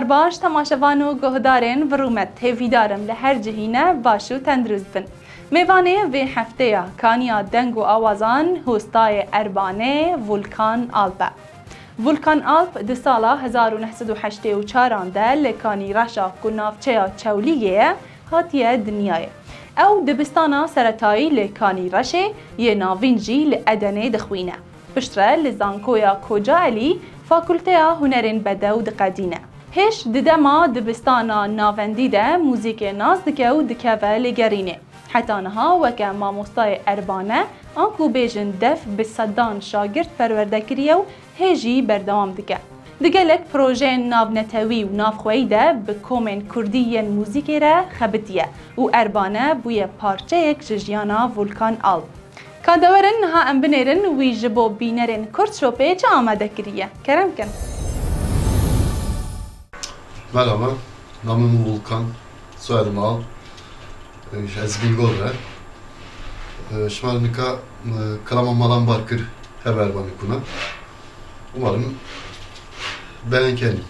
باش تماشاوان و گهدارین ورومت هیویدارم لهر جهینه باش و تندروست بن. میوانه و هفته کانیا دنگ و آوازان هستای اربانه ولکان آلپه. ولکان آلپ ده سالا 1984 ده لکانی رشا کنافچه چولیه هاتیه دنیای. او دبستانا سرطایی لکانی رشه یه ناوینجی لعدنه دخوینه. پشتره لزانکویا کجا علی فاکولته هنرین بدو دقدینه. هش ددما دبستانا ناوندی ده موزیک ناز دکه و دکه لگرینه. حتی نها وکه ماموستای اربانه آنکو بیجن دف بصدان شاگرد پرورده کریه و هجی بردوام دکه. دگلک پروژه ناو نتوی و ناو خویده به کومن کردی موزیکی را خبتیه و اربانه بوی پارچه یک ججیانا ولکان آلپ. کادورن ها ام بنیرن وی جبو بینرن کرد شوپه چه آماده کریه؟ کرم کن. Merhaba, namım Volkan, soyadım Al, از Bilgorra. Şmarnika Kalaman Barkır haber bana kuna. Umarım beğenkenim.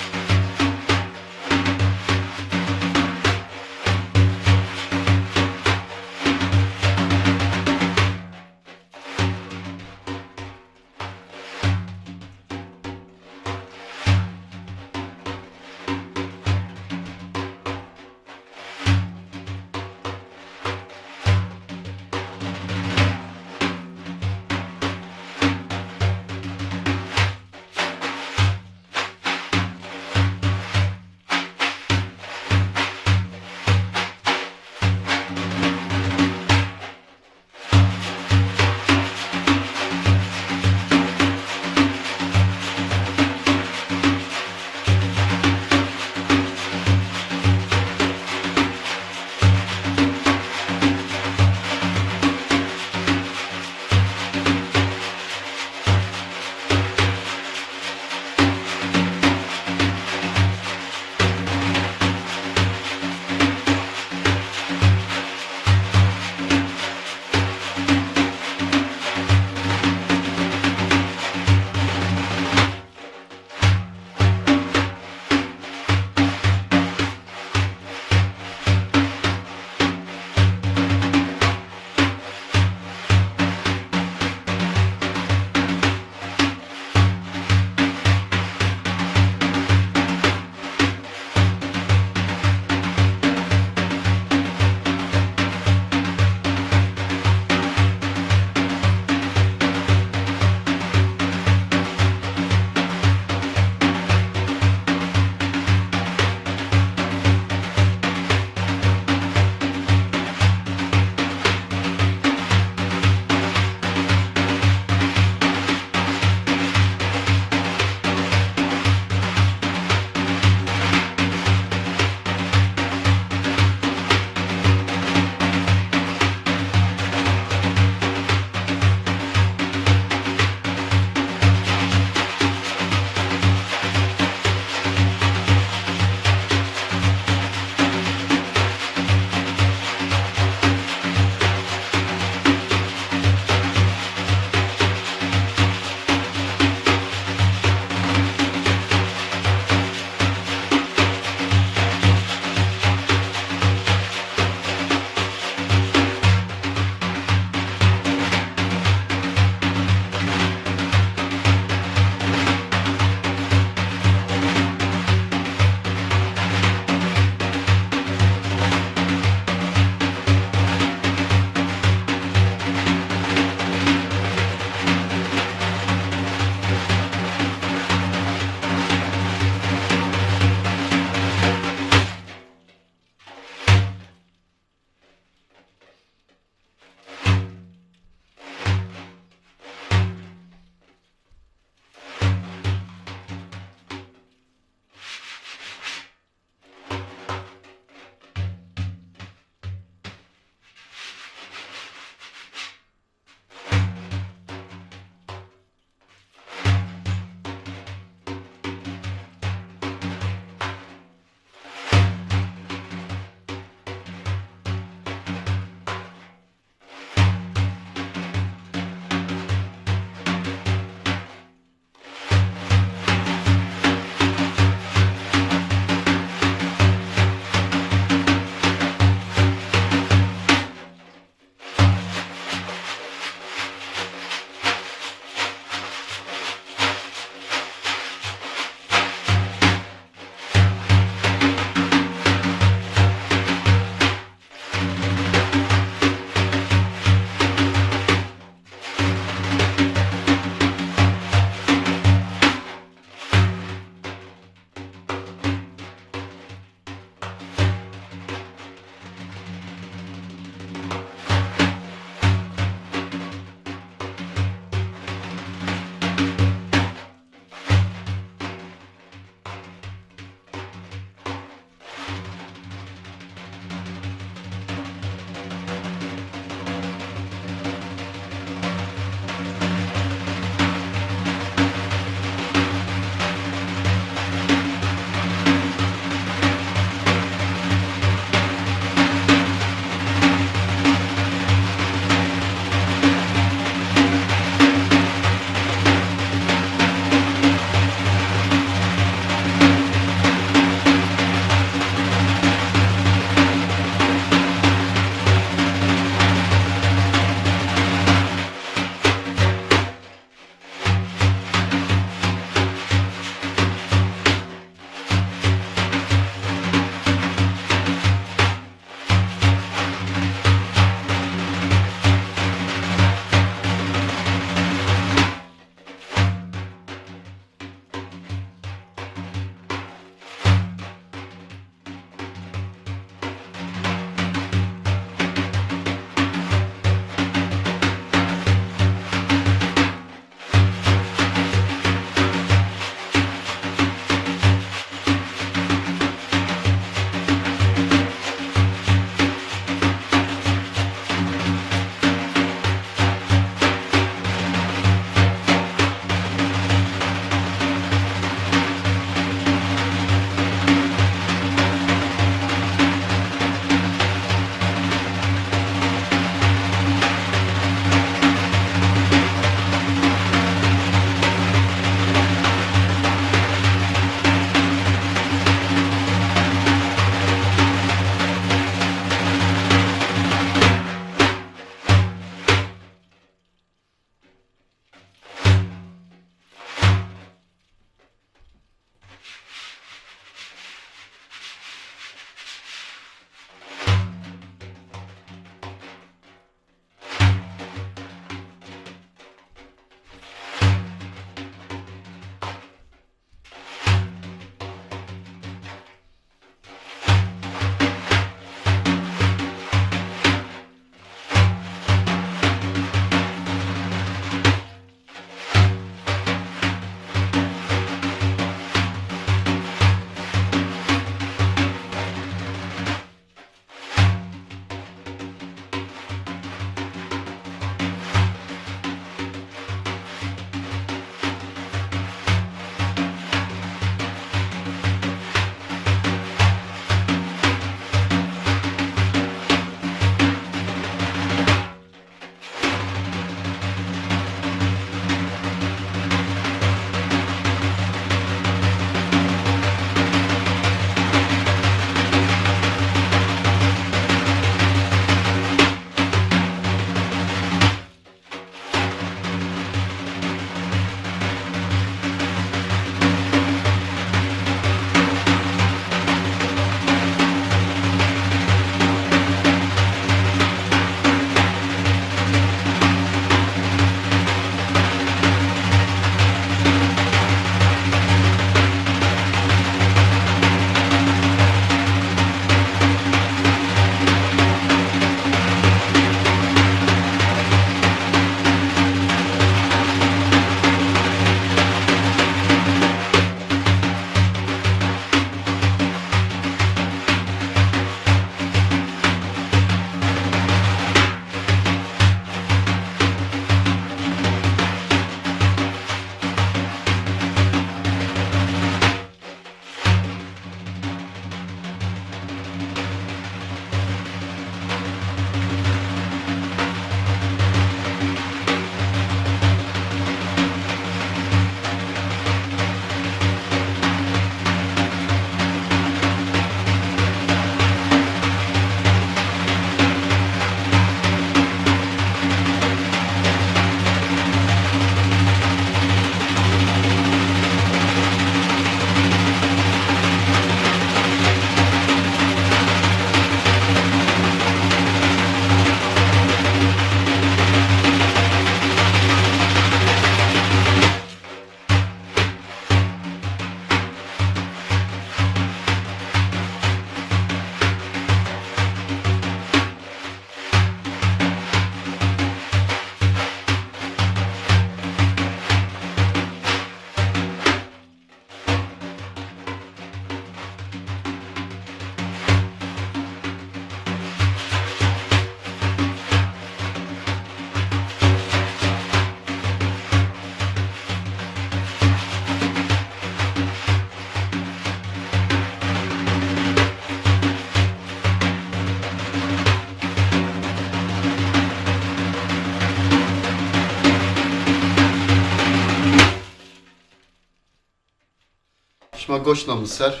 Şuna goşnamı ser.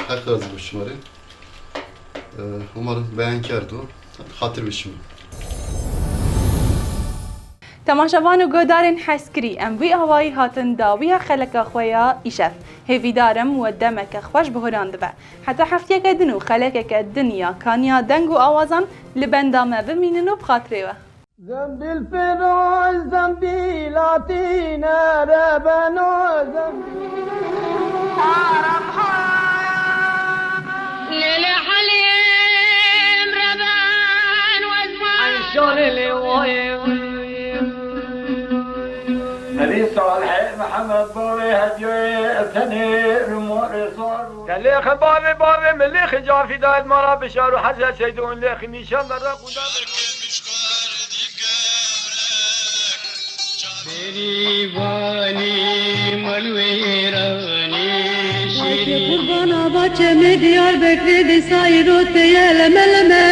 Her razı goşmarı. Umarım beğen kerdi o. Hatır bişimi. تماشاوان و گۆدارên hezkirî em vî awayî hatin dawiya xeleka xwe ya îşev. Hêvîdarem we demeke xweş bihoran dibe. Heta hefteyeke din û xelekeke din ya Kaniya Deng û Awazan li benda me bimînin û bixatirê we. زنبيل فراش زنبيل عطينا ربنا زنبيل للحليم ربان وزمان عشان الوايم نبي صالح محمد بابي هديوي تنير مور صار كليخ بابي مليخ جافي دايد مرا بشار وحزة سيدون ليخ ميشان برا قودا دیوانی ملویرانی شیری قربان آباچه می دیار بکری دی سایی رو تیل ملمه